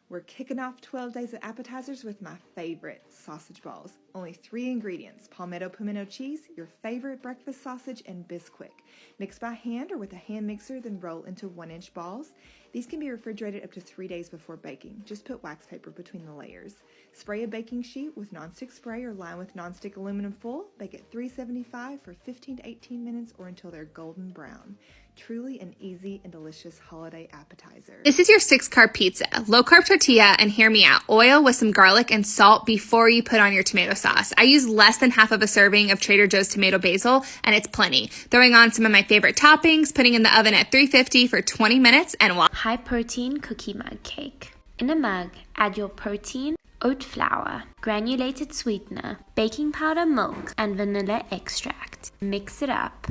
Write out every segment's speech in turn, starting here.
We're kicking off 12 days of appetizers with my favorite sausage balls. Only 3 ingredients: palmetto pimento cheese, your favorite breakfast sausage, and Bisquick. Mix by hand or with a hand mixer, then roll into 1-inch balls. These can be refrigerated up to 3 days before baking. Just put wax paper between the layers. Spray a baking sheet with nonstick spray or line with nonstick aluminum foil. Bake at 375 for 15 to 18 minutes or until they're golden brown. Truly an easy and delicious holiday appetizer. This is your 6-carb pizza. Low-carb tortilla, and hear me out. Oil with some garlic and salt before you put on your tomato sauce. I use less than half of a serving of Trader Joe's tomato basil, and it's plenty. Throwing on some of my favorite toppings, putting in the oven at 350 for 20 minutes, and voila. High-protein cookie mug cake. In a mug, add your protein, oat flour, granulated sweetener, baking powder, milk, and vanilla extract. Mix it up.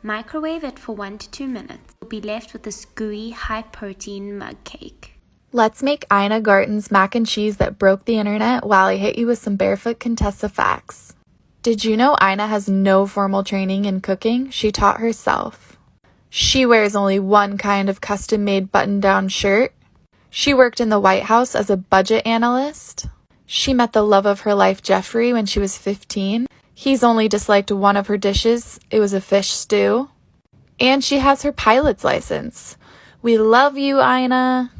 Microwave it for 1 to 2 minutes. You'll be left with this gooey, high-protein mug cake. Let's make Ina Garten's mac and cheese that broke the internet while I hit you with some barefoot Contessa facts. Did you know Ina has no formal training in cooking? She taught herself. She wears only one kind of custom-made button-down shirt. She worked in the White House as a budget analyst. She met the love of her life, Jeffrey, when she was 15. He's only disliked one of her dishes. It was a fish stew. And she has her pilot's license. We love you, Ina.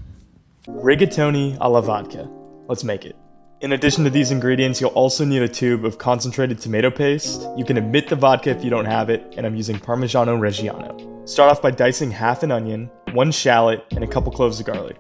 Rigatoni alla vodka. Let's make it. In addition to these ingredients, you'll also need a tube of concentrated tomato paste. You can omit the vodka if you don't have it, and I'm using Parmigiano Reggiano. Start off by dicing half an onion, 1 shallot, and a couple cloves of garlic.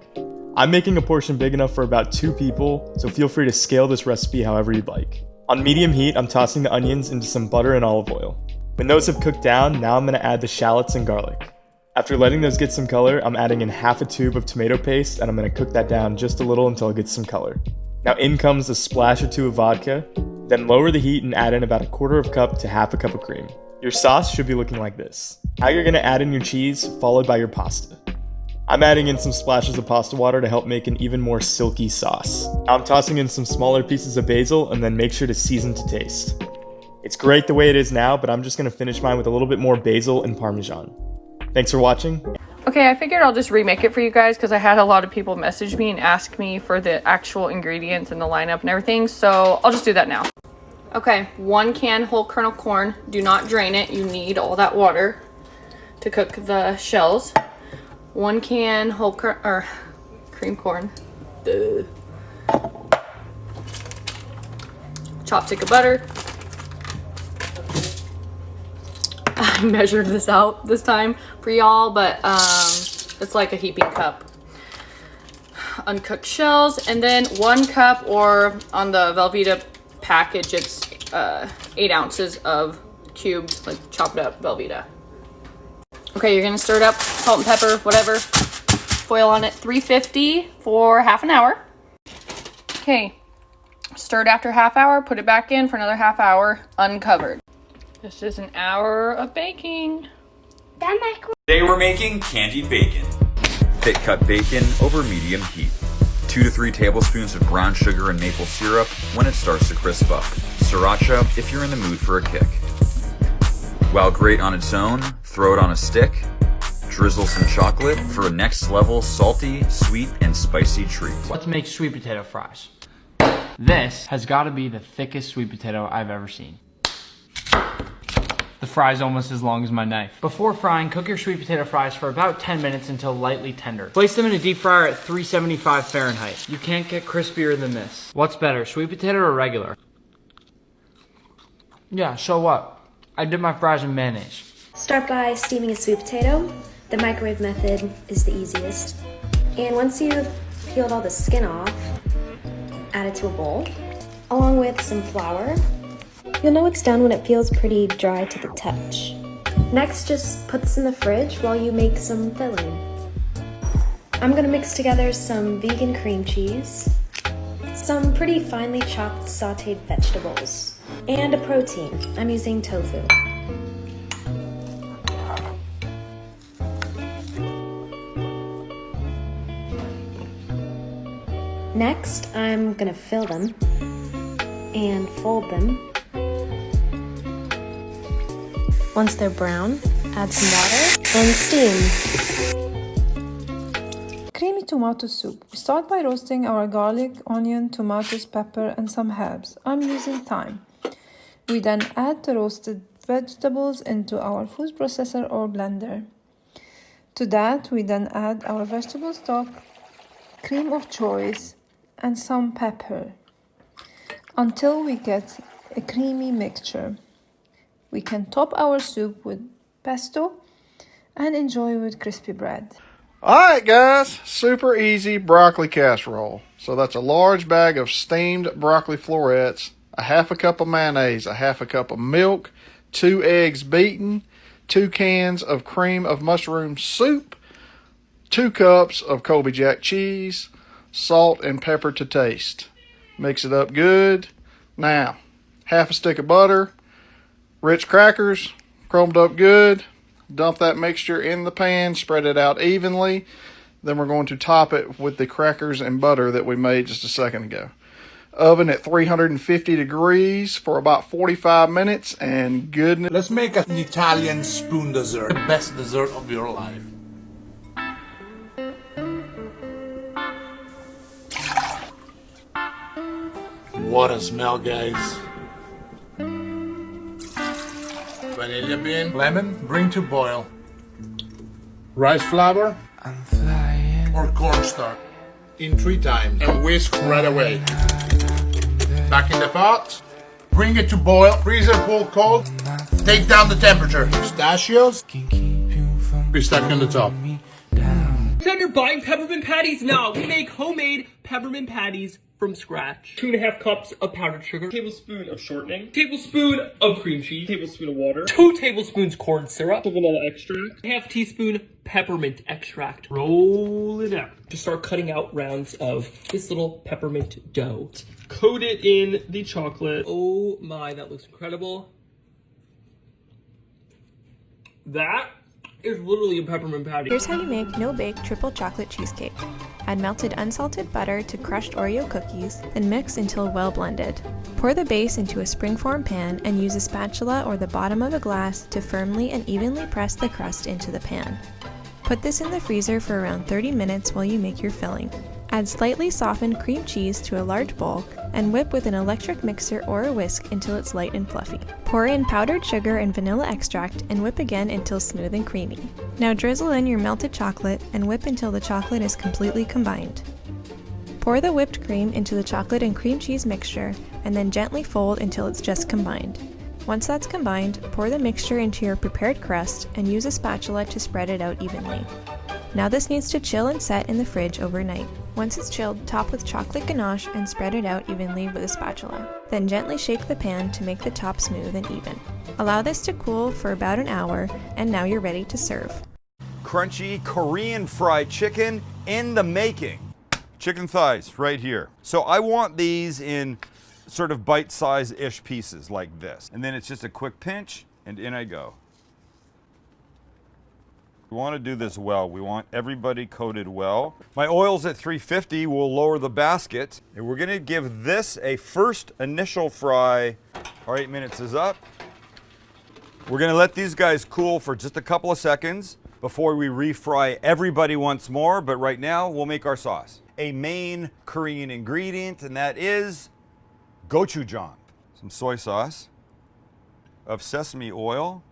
I'm making a portion big enough for about 2 people, so feel free to scale this recipe however you'd like. On medium heat, I'm tossing the onions into some butter and olive oil. When those have cooked down, now I'm going to add the shallots and garlic. After letting those get some color, I'm adding in half a tube of tomato paste, and I'm going to cook that down just a little until it gets some color. Now in comes a splash or 2 of vodka, then lower the heat and add in about 1/4 cup to half a cup of cream. Your sauce should be looking like this. Now you're going to add in your cheese, followed by your pasta. I'm adding in some splashes of pasta water to help make an even more silky sauce. Now I'm tossing in some smaller pieces of basil, and then make sure to season to taste. It's great the way it is now, but I'm just going to finish mine with a little bit more basil and Parmesan. Thanks for watching. Okay, I figured I'll just remake it for you guys because I had a lot of people message me and ask me for the actual ingredients and the lineup and everything, so I'll just do that now. Okay, 1 can whole kernel corn. Do not drain it. You need all that water to cook the shells. 1 can whole cream corn. Duh. Chopstick of butter. I measured this out this time for y'all, but it's like a heaping cup. Uncooked shells, and then 1 cup, or on the Velveeta package, it's 8 ounces of cubed, like chopped up Velveeta. Okay, you're gonna stir it up, salt and pepper, whatever. Foil on it, 350 for half an hour. Okay, stirred after half hour, put it back in for another half hour, uncovered. This is an hour of baking. Today we're making candied bacon. Thick cut bacon over medium heat. 2 to 3 tablespoons of brown sugar and maple syrup when it starts to crisp up. Sriracha if you're in the mood for a kick. While great on its own, throw it on a stick. Drizzle some chocolate for a next level salty, sweet, and spicy treat. Let's make sweet potato fries. This has got to be the thickest sweet potato I've ever seen. The fry's almost as long as my knife. Before frying, cook your sweet potato fries for about 10 minutes until lightly tender. Place them in a deep fryer at 375 Fahrenheit. You can't get crispier than this. What's better, sweet potato or regular? Yeah, so what? I did my fries in mayonnaise. Start by steaming a sweet potato. The microwave method is the easiest. And once you've peeled all the skin off, add it to a bowl, along with some flour. You'll know it's done when it feels pretty dry to the touch. Next, just put this in the fridge while you make some filling. I'm gonna mix together some vegan cream cheese, some pretty finely chopped sauteed vegetables, and a protein. I'm using tofu. Next, I'm gonna fill them and fold them. Once they're brown, add some water and steam. Creamy creamy tomato soup. We start by roasting our garlic, onion, tomatoes, pepper, and some herbs. I'm using thyme. We then add the roasted vegetables into our food processor or blender. To that, we then add our vegetable stock, cream of choice, and some pepper until we get a creamy mixture. We can top our soup with pesto and enjoy with crispy bread. Alright guys, super easy broccoli casserole. So that's a large bag of steamed broccoli florets, a half a cup of mayonnaise, a half a cup of milk, 2 eggs beaten, 2 cans of cream of mushroom soup, 2 cups of Colby Jack cheese, salt and pepper to taste. Mix it up good. Now, half a stick of butter, Ritz crackers, crumbed up good. Dump that mixture in the pan, spread it out evenly. Then we're going to top it with the crackers and butter that we made just a second ago. Oven at 350 degrees for about 45 minutes, and goodness. Let's make an Italian spoon dessert. Best dessert of your life. What a smell, guys. Vanilla bean, lemon, bring to boil. Rice flour or cornstarch in 3 times and whisk right away. Back in the pot, bring it to boil, freezer pull cold, take down the temperature. Pistachios, be stuck on the top. Instead you're buying peppermint patties? No, we make homemade peppermint patties from scratch. 2.5 cups of powdered sugar, tablespoon of shortening, tablespoon of cream cheese, tablespoon of water, 2 tablespoons corn syrup, vanilla extract, half teaspoon peppermint extract. Roll it out to start cutting out rounds of this little peppermint dough. Coat it in the chocolate. Oh my, that looks incredible. That is literally a peppermint patty. Here's how you make no-bake triple chocolate cheesecake. Add melted unsalted butter to crushed Oreo cookies, then mix until well blended. Pour the base into a springform pan and use a spatula or the bottom of a glass to firmly and evenly press the crust into the pan. Put this in the freezer for around 30 minutes while you make your filling. Add slightly softened cream cheese to a large bowl and whip with an electric mixer or a whisk until it's light and fluffy. Pour in powdered sugar and vanilla extract and whip again until smooth and creamy. Now drizzle in your melted chocolate and whip until the chocolate is completely combined. Pour the whipped cream into the chocolate and cream cheese mixture and then gently fold until it's just combined. Once that's combined, pour the mixture into your prepared crust and use a spatula to spread it out evenly. Now this needs to chill and set in the fridge overnight. Once it's chilled, top with chocolate ganache and spread it out evenly with a spatula. Then gently shake the pan to make the top smooth and even. Allow this to cool for about an hour, and now you're ready to serve. Crunchy Korean fried chicken in the making. Chicken thighs right here. So I want these in sort of bite-size-ish pieces like this. And then it's just a quick pinch, and in I go. We want to do this well. We want everybody coated well. My oil's at 350. We'll lower the basket. And we're going to give this a first initial fry. Our 8 minutes is up. We're going to let these guys cool for just a couple of seconds before we refry everybody once more. But right now, we'll make our sauce. A main Korean ingredient, and that is gochujang. Some soy sauce, of sesame oil,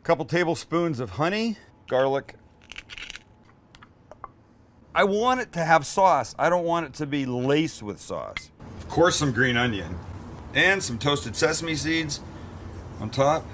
couple tablespoons of honey, garlic. I want it to have sauce. I don't want it to be laced with sauce. Of course, some green onion and some toasted sesame seeds on top.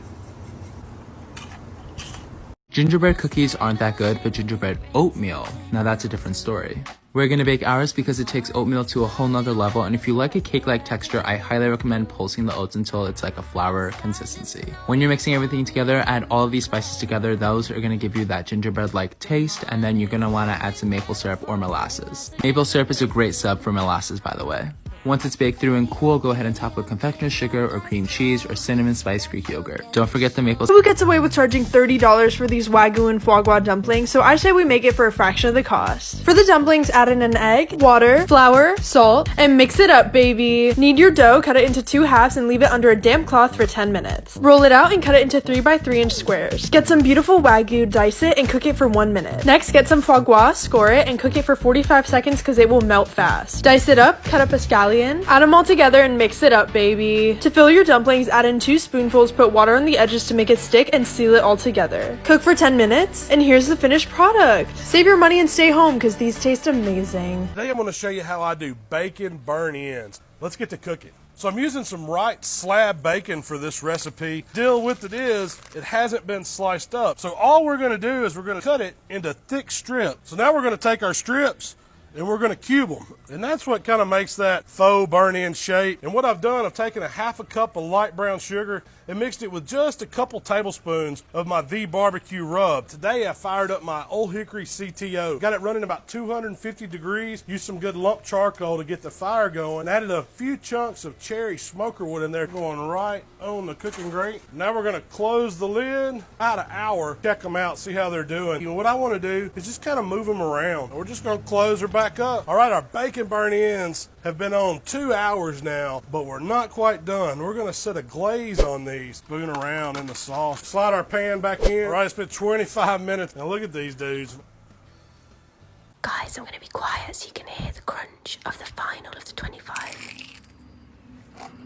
Gingerbread cookies aren't that good, but gingerbread oatmeal, now that's a different story. We're gonna bake ours because it takes oatmeal to a whole nother level, and if you like a cake-like texture, I highly recommend pulsing the oats until it's like a flour consistency. When you're mixing everything together, add all of these spices together. Those are gonna give you that gingerbread-like taste, and then you're gonna wanna add some maple syrup or molasses. Maple syrup is a great sub for molasses, by the way. Once it's baked through and cool, go ahead and top with confectioner's sugar or cream cheese or cinnamon spice Greek yogurt. Don't forget the maple. Who gets away with charging $30 for these Wagyu and foie gras dumplings, so I say we make it for a fraction of the cost. For the dumplings, add in an egg, water, flour, salt, and mix it up, baby. Knead your dough, cut it into 2 halves, and leave it under a damp cloth for 10 minutes. Roll it out and cut it into 3x3 inch squares. Get some beautiful Wagyu, dice it, and cook it for 1 minute. Next, get some foie gras, score it, and cook it for 45 seconds because it will melt fast. Dice it up, cut up a scallion, add them all together, and mix it up, baby. To fill your dumplings, add in 2 spoonfuls, put water on the edges to make it stick, and seal it all together. Cook for 10 minutes, and here's the finished product. Save your money and stay home because these taste amazing. Today I'm going to show you how I do bacon burn-ins. Let's get to cooking. So I'm using some Wright slab bacon for this recipe. Deal with it is, it hasn't been sliced up. So all we're going to do is we're going to cut it into thick strips. So now we're going to take our strips and we're going to cube them. And that's what kind of makes that faux burn-in shape. And what I've done, I've taken a half a cup of light brown sugar and mixed it with just a couple tablespoons of my The Barbecue Rub. Today I fired up my Old Hickory CTO. Got it running about 250 degrees. Used some good lump charcoal to get the fire going. Added a few chunks of cherry smoker wood in there going right on the cooking grate. Now we're going to close the lid. About an hour, check them out, see how they're doing. You know, what I want to do is just kind of move them around. We're just going to close her back up. All right, our bacon burn-ins have been on 2 hours now, but we're not quite done. We're going to set a glaze on these, spoon around in the sauce. Slide our pan back in. All right, it's been 25 minutes. Now look at these dudes. Guys, I'm going to be quiet so you can hear the crunch of the final of the 25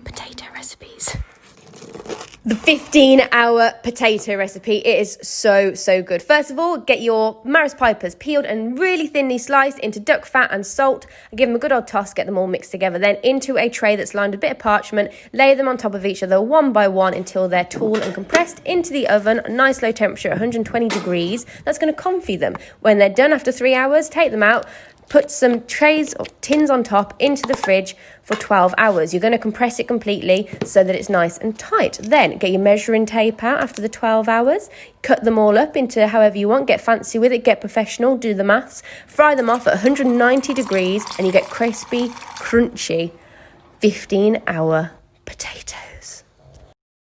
potato recipes. The 15-hour potato recipe. It is so good. First of all, get your Maris Pipers peeled and really thinly sliced into duck fat and salt. And give them a good old toss, get them all mixed together. Then into a tray that's lined with a bit of parchment. Lay them on top of each other one by one until they're tall and compressed into the oven. Nice low temperature, 120 degrees. That's going to confit them. When they're done after 3 hours, take them out. Put some trays or tins on top into the fridge for 12 hours. You're going to compress it completely so that it's nice and tight. Then get your measuring tape out after the 12 hours. Cut them all up into however you want. Get fancy with it. Get professional. Do the maths. Fry them off at 190 degrees and you get crispy, crunchy 15-hour